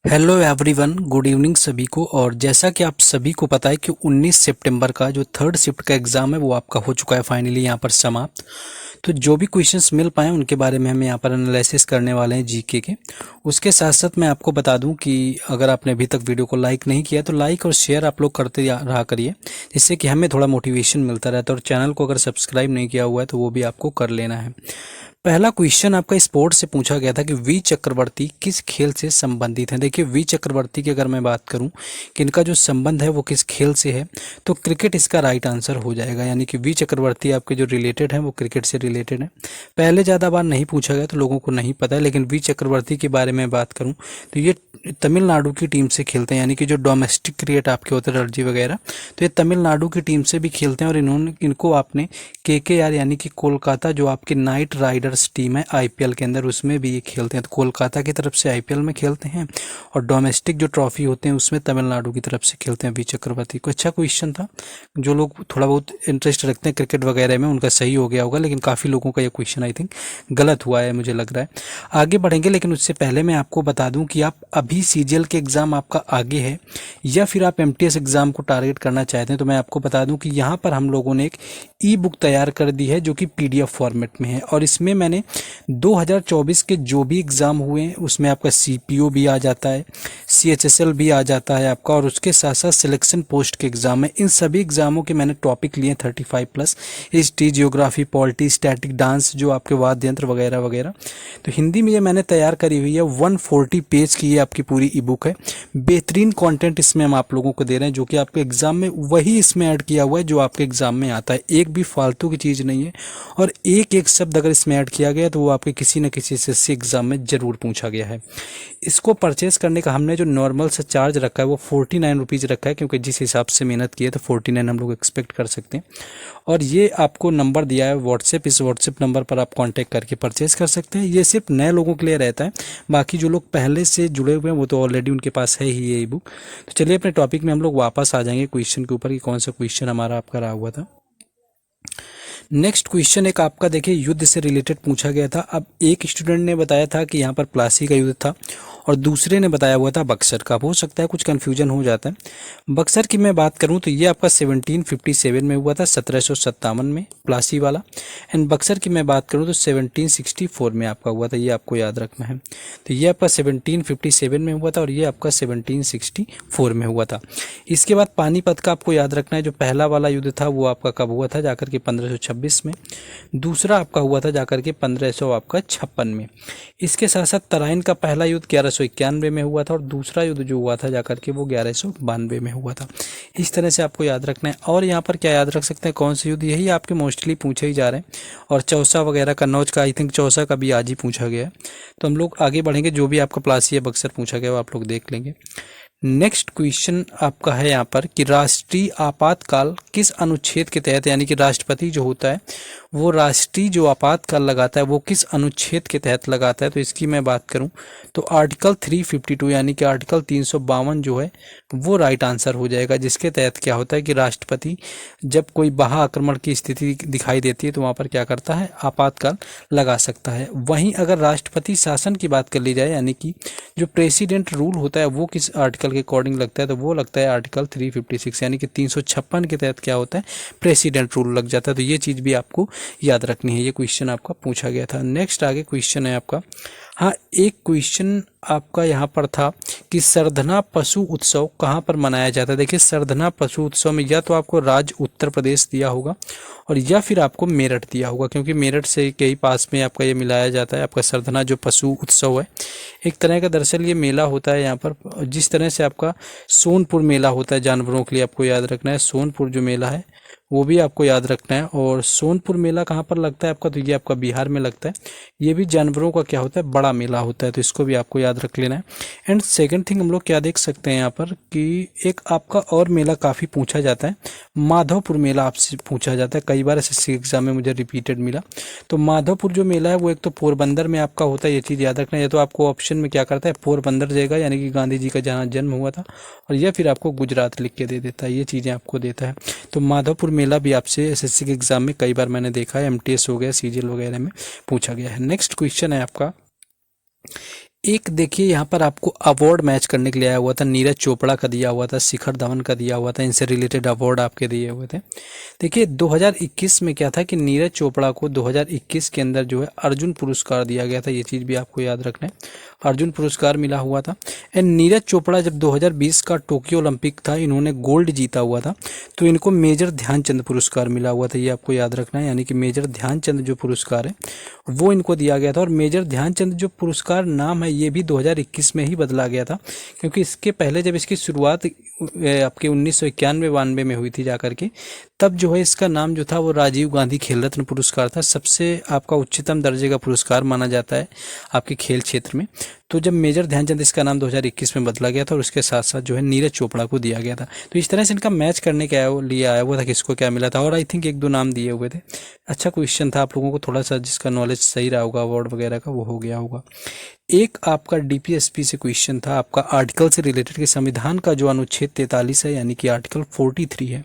Hello everyone, good evening सभी को। और जैसा कि आप सभी को पता है कि 19 सितंबर का जो थर्ड शिफ्ट का एग्ज़ाम है वो आपका हो चुका है फाइनली यहाँ पर समाप्त। तो जो भी क्वेश्चंस मिल पाए उनके बारे में हम यहाँ पर एनालिसिस करने वाले हैं जीके के। उसके साथ साथ मैं आपको बता दूं कि अगर आपने अभी तक वीडियो को लाइक नहीं किया तो लाइक और शेयर आप लोग करते रहा करिए, जिससे कि हमें थोड़ा मोटिवेशन मिलता रहता है। और चैनल को अगर सब्सक्राइब नहीं किया हुआ है तो वो भी आपको कर लेना है। पहला क्वेश्चन आपका स्पोर्ट्स से पूछा गया था कि वी चक्रवर्ती किस खेल से संबंधित हैं। देखिए, वी चक्रवर्ती की अगर मैं बात करूं कि इनका जो संबंध है वो किस खेल से है, तो क्रिकेट इसका राइट आंसर हो जाएगा। यानी कि वी चक्रवर्ती आपके जो रिलेटेड हैं वो क्रिकेट से रिलेटेड है। पहले ज़्यादा बार नहीं पूछा गया तो लोगों को नहीं पता है, लेकिन वी चक्रवर्ती के बारे में बात करूँ तो ये तमिलनाडु की टीम से खेलते हैं। यानी कि जो डोमेस्टिक क्रिकेट आपके होते हैं रणजी वगैरह, तो ये तमिलनाडु की टीम से भी खेलते हैं। और इनको आपने केकेआर यानी कि कोलकाता जो आपके नाइट राइडर्स टीम है आईपीएल के अंदर, उसमें भी ये खेलते हैं। तो कोलकाता की तरफ से आईपीएल में खेलते हैं और डोमेस्टिक जो ट्रॉफी होते हैं उसमें तमिलनाडु की तरफ से खेलते हैं वी चक्रवर्ती को। अच्छा क्वेश्चन था, जो लोग थोड़ा बहुत इंटरेस्ट रखते हैं क्रिकेट वगैरह में उनका सही हो गया होगा, लेकिन काफ़ी लोगों का ये क्वेश्चन आई थिंक गलत हुआ है, मुझे लग रहा है। आगे बढ़ेंगे, लेकिन उससे पहले मैं आपको बता दूं कि आप अभी सीजीएल के एग्ज़ाम आपका आगे है या फिर आप एमटीएस एग्ज़ाम को टारगेट करना चाहते हैं, तो मैं आपको बता दूं कि यहाँ पर हम लोगों ने एक ई बुक तैयार कर दी है जो कि पीडीएफ फॉर्मेट में है। और इसमें मैंने 2024 के जो भी एग्ज़ाम हुए हैं उसमें आपका सीपीओ भी आ जाता है, सीएचएसएल भी आ जाता है आपका, और उसके साथ साथ सिलेक्शन पोस्ट के एग्ज़ाम है। इन सभी एग्ज़ामों के मैंने टॉपिक लिए 35+, history, geography, polity, static, dance, जो आपके वाद्य यंत्र वगैरह वगैरह। तो हिंदी में ये मैंने तैयार करी हुई है। 140 पेज की ये आपकी पूरी ई बुक है। बेहतरीन कंटेंट इसमें हम आप लोगों को दे रहे हैं, जो कि आपके एग्जाम में वही इसमें ऐड किया हुआ है जो आपके एग्जाम में आता है। एक भी फालतू की चीज़ नहीं है, और एक एक शब्द अगर इसमें ऐड किया गया तो वो आपके किसी न किसी एसएससी एग्जाम में जरूर पूछा गया है। इसको परचेज करने का हमने जो नॉर्मल सा चार्ज रखा है वो 49 रुपीज़ रखा है, क्योंकि जिस हिसाब से मेहनत की है तो 49 हम लोग एक्सपेक्ट कर सकते हैं। और ये आपको नंबर दिया है व्हाट्सएप, इस व्हाट्सएप नंबर पर आप कांटेक्ट करके परचेज कर सकते हैं। ये सिर्फ नए लोगों के लिए रहता है, बाकी जो लोग पहले से जुड़े हुए हैं वो तो ऑलरेडी उनके पास है ही ये ई बुक। तो चलिए अपने टॉपिक में हम लोग वापस आ जाएंगे क्वेश्चन के ऊपर कि कौन सा क्वेश्चन हमारा आपका रहा हुआ था। नेक्स्ट क्वेश्चन एक आपका देखिए युद्ध से रिलेटेड पूछा गया था। अब एक स्टूडेंट ने बताया था कि यहाँ पर प्लासी का युद्ध था और दूसरे ने बताया हुआ था बक्सर का। हो सकता है कुछ कन्फ्यूजन हो जाता है। बक्सर की मैं बात करूँ तो ये आपका 1757 में हुआ था, 1757 में प्लासी वाला। एंड बक्सर की मैं बात करूँ तो 1764 में आपका हुआ था, ये आपको याद रखना है। तो ये आपका 1757 में हुआ था और ये आपका 1764 में हुआ था। इसके बाद पानीपत का आपको याद रखना है। जो पहला वाला युद्ध था वो आपका कब हुआ था, जाकर के 1526 में। दूसरा आपका हुआ था जाकर के 1556 में। इसके साथ साथ तराइन का पहला युद्ध 1191 में हुआ था और दूसरा युद्ध जो हुआ था जाकर के वो 1192 में हुआ था। इस तरह से आपको याद रखना है। और यहाँ पर क्या याद रख सकते हैं, कौन से युद्ध, यही आपके मोस्टली पूछे ही जा रहे हैं। और चौसा वगैरह, कन्नौज का आई थिंक चौसा का भी आज ही पूछा गया है। तो हम लोग आगे बढ़ेंगे, जो भी आपका प्लासी या बक्सर पूछा गया वो आप लोग देख लेंगे। नेक्स्ट क्वेश्चन आपका है यहाँ पर कि राष्ट्रीय आपातकाल किस अनुच्छेद के तहत, यानी कि राष्ट्रपति जो होता है वो राष्ट्रीय जो आपातकाल लगाता है वो किस अनुच्छेद के तहत लगाता है। तो इसकी मैं बात करूं तो आर्टिकल 352 यानी कि आर्टिकल 352 जो है वो राइट आंसर हो जाएगा, जिसके तहत क्या होता है कि राष्ट्रपति जब कोई बाह्य आक्रमण की स्थिति दिखाई देती है तो वहाँ पर क्या करता है, आपातकाल लगा सकता है। वहीं अगर राष्ट्रपति शासन की बात कर ली जाए, यानी कि जो प्रेसिडेंट रूल होता है वो किस आर्टिकल के अकॉर्डिंग लगता है, तो वो लगता है आर्टिकल 356 यानी कि 356 के तहत क्या होता है, प्रेसिडेंट रूल लग जाता है। तो ये चीज़ भी आपको याद रखनी है। ये क्वेश्चन आपका पूछा गया था। नेक्स्ट आगे क्वेश्चन है आपका, हाँ एक क्वेश्चन आपका यहाँ पर था कि सरधना पशु उत्सव कहाँ पर मनाया जाता है। देखिए सरधना पशु उत्सव में या तो आपको राज्य उत्तर प्रदेश दिया होगा और या फिर आपको मेरठ दिया होगा, क्योंकि मेरठ से कई पास में आपका ये मिलाया जाता है। आपका सरधना जो पशु उत्सव है एक तरह का दरअसल ये मेला होता है यहाँ पर, जिस तरह से आपका सोनपुर मेला होता है जानवरों के लिए, आपको याद रखना है। सोनपुर जो मेला है वो भी आपको याद रखना है। और सोनपुर मेला कहाँ पर लगता है आपका, तो ये आपका बिहार में लगता है। ये भी जानवरों का क्या होता है, बड़ा मेला होता है, तो इसको भी आपको याद रख लेना है। एंड सेकंड थिंग हम लोग क्या देख सकते हैं यहाँ पर कि एक आपका और मेला काफ़ी पूछा जाता है, माधवपुर मेला आपसे पूछा जाता है। कई बार एसएससी एग्जाम में मुझे रिपीटेड मिला। तो माधवपुर जो मेला है वो एक तो पोरबंदर में आपका होता है, ये चीज़ याद रखना है। या तो आपको ऑप्शन में क्या करता है, पोरबंदर जाएगा यानी कि गांधी जी का जहाँ जन्म हुआ था, और या फिर आपको गुजरात लिख के दे देता है, ये चीज़ें आपको देता है। तो माधवपुर मेला भी आपसे एसएससी के एग्जाम में कई बार मैंने देखा है, एमटीएस हो गया, सीजीएल वगैरह में पूछा गया है। नेक्स्ट क्वेश्चन है आपका, एक देखिए यहाँ पर आपको अवार्ड मैच करने के लिए आया हुआ था, नीरज चोपड़ा का दिया हुआ था, शिखर धवन का दिया हुआ था, इनसे रिलेटेड अवार्ड आपके दिए हुए थे। देखिए 2021 में क्या था कि नीरज चोपड़ा को 2021 के अंदर जो है अर्जुन पुरस्कार दिया गया था, ये चीज़ भी आपको याद रखना है, अर्जुन पुरस्कार मिला हुआ था। एंड नीरज चोपड़ा जब 2020 का टोक्यो ओलंपिक था, इन्होंने गोल्ड जीता हुआ था, तो इनको मेजर ध्यानचंद पुरस्कार मिला हुआ था, ये आपको याद रखना है। यानी कि मेजर ध्यानचंद जो पुरस्कार है वो इनको दिया गया था। और मेजर ध्यानचंद जो पुरस्कार नाम है ये भी 2021 में ही बदला गया था, क्योंकि इसके पहले जब इसकी शुरुआत आपके 1991-92 में हुई थी जाकर के, तब जो है इसका नाम जो था वो राजीव गांधी खेल रत्न पुरस्कार था। सबसे आपका उच्चतम दर्जे का पुरस्कार माना जाता है आपके खेल क्षेत्र में। तो जब मेजर ध्यानचंद इसका नाम 2021 में बदला गया था और उसके साथ साथ जो है नीरज चोपड़ा को दिया गया था। तो इस तरह से इनका मैच करने के लिए आया हुआ था किसको क्या मिला था। और आई थिंक एक दो नाम दिए हुए थे। अच्छा क्वेश्चन था, आप लोगों को थोड़ा सा जिसका नॉलेज सही रहा होगा अवार्ड वगैरह का वो हो गया होगा। एक आपका डीपीएसपी से क्वेश्चन था आपका आर्टिकल से रिलेटेड कि संविधान का जो अनुच्छेद 43 है यानी कि आर्टिकल 43 है,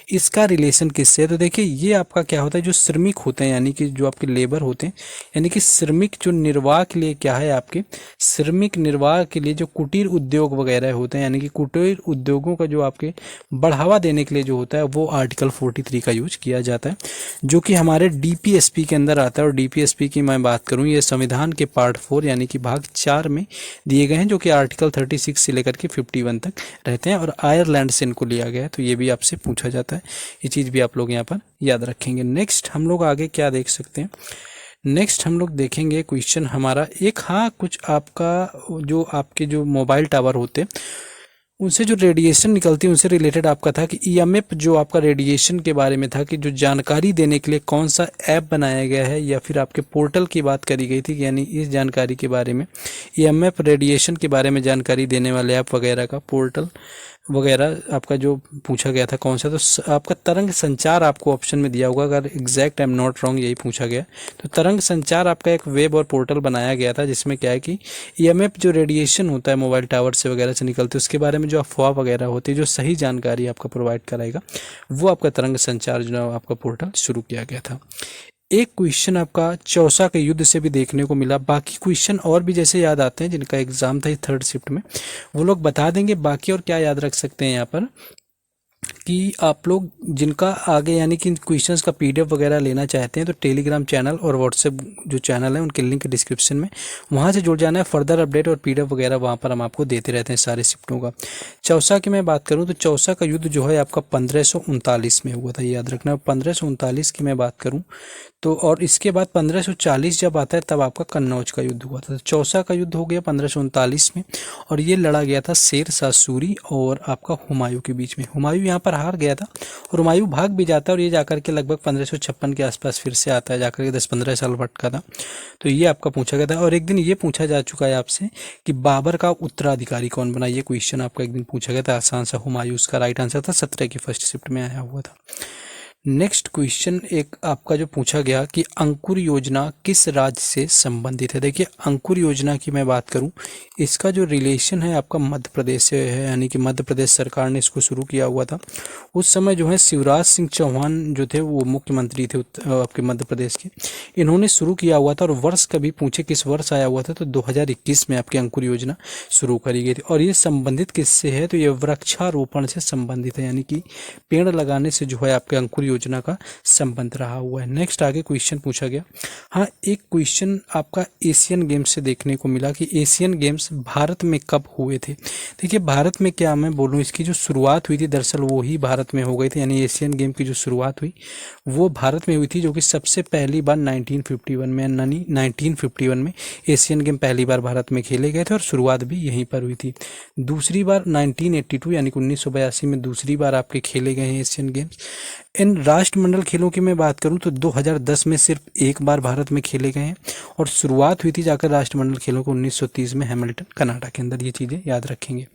इसका रिलेशन किससे है। तो देखिए ये आपका क्या होता है, जो श्रमिक होते हैं यानी कि जो आपके लेबर होते हैं, यानी कि श्रमिक जो निर्वाह के लिए क्या है, आपके श्रमिक निर्वाह के लिए जो कुटीर उद्योग वगैरह होते हैं, यानी कि कुटीर उद्योगों का जो आपके बढ़ावा देने के लिए जो होता है वो आर्टिकल 43 का यूज किया जाता है, जो कि हमारे डीपीएसपी के अंदर आता है। और डीपीएसपी की मैं बात करूं, ये संविधान के पार्ट 4 यानी कि भाग 4 में दिए गए हैं, जो कि आर्टिकल 36 से लेकर के 51 तक रहते हैं। और आयरलैंड से इनको लिया गया है, तो ये भी आपसे पूछा जाता है, ये चीज़ भी आप लोग यहाँ पर याद रखेंगे। नेक्स्ट हम लोग आगे क्या देख सकते हैं, नेक्स्ट हम लोग देखेंगे क्वेश्चन हमारा एक, हाँ कुछ आपका जो आपके जो मोबाइल टावर होते हैं उनसे जो रेडिएशन निकलती है उनसे रिलेटेड आपका था कि ईएमएफ जो आपका रेडिएशन के बारे में था, कि जो जानकारी देने के लिए कौन सा ऐप बनाया गया है या फिर आपके पोर्टल की बात करी गई थी, यानी इस जानकारी के बारे में ईएमएफ रेडिएशन के बारे में जानकारी देने वाले ऐप वगैरह का पोर्टल वगैरह आपका जो पूछा गया था कौन सा। तो आपका तरंग संचार आपको ऑप्शन में दिया होगा, अगर exact I am not wrong यही पूछा गया। तो तरंग संचार आपका एक वेब और पोर्टल बनाया गया था, जिसमें क्या है कि ईएमएफ जो रेडिएशन होता है मोबाइल टावर से वगैरह से निकलते उसके बारे में जो अफवाह वगैरह होती है, जो सही जानकारी आपका प्रोवाइड कराएगा, वो आपका तरंग संचार जो आपका पोर्टल शुरू किया गया था। एक क्वेश्चन आपका चौसा के युद्ध से भी देखने को मिला। बाकी क्वेश्चन और भी जैसे याद आते हैं जिनका एग्जाम था थर्ड शिफ्ट में, वो लोग बता देंगे। बाकी और क्या याद रख सकते हैं यहाँ पर कि आप लोग जिनका आगे यानी कि क्वेश्चंस का पीडीएफ वगैरह लेना चाहते हैं तो टेलीग्राम चैनल और व्हाट्सएप जो चैनल है उनके लिंक डिस्क्रिप्शन में, वहाँ से जुड़ जाना है। फर्दर अपडेट और पीडीएफ वगैरह वहाँ पर हम आपको देते रहते हैं सारे शिफ्टों का। चौसा की मैं बात करूँ तो चौसा का युद्ध जो है आपका 1539 में हुआ था, ये याद रखना। 1539 की मैं बात करूँ तो, और इसके बाद 1540 जब आता है तब आपका कन्नौज का युद्ध हुआ था। चौसा का युद्ध हो गया 1539 में, और ये लड़ा गया था शेर शाह सूरी और आपका हुमायूं के बीच में। हुमायूं यहाँ पर हार गया था और हुमायूं भाग भी जाता है, और ये जाकर के लगभग 1556 के आसपास फिर से आता है, जाकर के 10-15 साल भटका था। तो ये आपका पूछा गया था। और एक दिन ये पूछा जा चुका है आपसे कि बाबर का उत्तराधिकारी कौन बना, ये क्वेश्चन आपका एक दिन पूछा गया था आसान सा। हुमायूं उसका राइट आंसर था, 17 की फर्स्ट शिफ्ट में आया हुआ था। नेक्स्ट क्वेश्चन एक आपका जो पूछा गया कि अंकुर योजना किस राज्य से संबंधित है। देखिए अंकुर योजना की मैं बात करूं, इसका जो रिलेशन है आपका मध्य प्रदेश से है, यानी कि मध्य प्रदेश सरकार ने इसको शुरू किया हुआ था। उस समय जो है शिवराज सिंह चौहान जो थे वो मुख्यमंत्री थे आपके मध्य प्रदेश के, इन्होंने शुरू किया हुआ था। और वर्ष कभी पूछे किस वर्ष आया हुआ था तो 2021 में आपकी अंकुर योजना शुरू करी गई थी। और ये संबंधित किससे है तो ये वृक्षारोपण से संबंधित है, यानी कि पेड़ लगाने से जो है आपके अंकुर योजना का संबंध रहा हुआ है। नेक्स्ट आगे क्वेश्चन पूछा गया, हाँ एक क्वेश्चन आपका एशियन गेम्स से देखने को मिला कि एशियन गेम्स भारत में कब हुए थे। देखिए भारत में क्या मैं बोलूँ, इसकी जो शुरुआत हुई थी दरअसल वो ही भारत में हो गई थी, यानी एशियन गेम की जो शुरुआत हुई वो भारत में हुई थी, जो कि सबसे पहली बार 1951 में, यानी 1951 में एशियन गेम पहली बार भारत में खेले गए थे और शुरुआत भी यहीं पर हुई थी। दूसरी बार 1982 यानी कि 1982 में दूसरी बार आपके खेले गए हैं एशियन गेम्स। इन राष्ट्रमंडल खेलों की मैं बात करूं तो 2010 में सिर्फ एक बार भारत में खेले गए हैं, और शुरुआत हुई थी जाकर राष्ट्रमंडल खेलों को 1930 में हैमिल्टन कनाडा के अंदर, ये चीज़ें याद रखेंगे।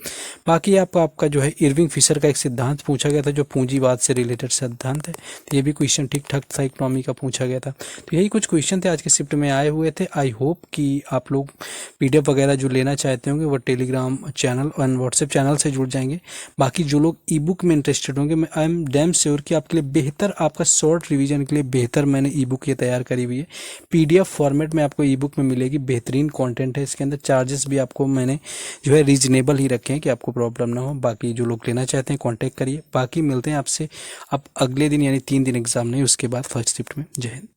बाकी आपका जो है इरविंग फिशर का एक सिद्धांत पूछा गया था जो पूंजीवाद से रिलेटेड सिद्धांत है, तो ये भी क्वेश्चन ठीक ठाक था, इकोनॉमी का पूछा गया था। तो यही कुछ क्वेश्चन थे आज के शिफ्ट में आए हुए थे। आई होप कि आप लोग पीडीएफ वगैरह जो लेना चाहते होंगे वो टेलीग्राम चैनल और व्हाट्सएप चैनल से जुड़ जाएंगे। बाकी जो लोग ई बुक में इंटरेस्टेड होंगे, मैं आई एम डैम श्योर कि आपके लिए बेहतर आपका शॉर्ट रिवीजन के लिए बेहतर मैंने ई बुक ये तैयार करी हुई है। PDF फॉर्मेट में आपको ई बुक में मिलेगी। बेहतरीन कंटेंट है इसके अंदर। चार्जेस भी आपको मैंने जो है रीजनेबल ही रखे हैं कि आपको प्रॉब्लम ना हो। बाकी जो लोग लेना चाहते हैं कॉन्टैक्ट करिए। बाकी मिलते हैं आपसे अब अगले दिन, यानी 3 दिन एग्जाम नहीं, उसके बाद फर्स्ट शिफ्ट में। जय हिंद।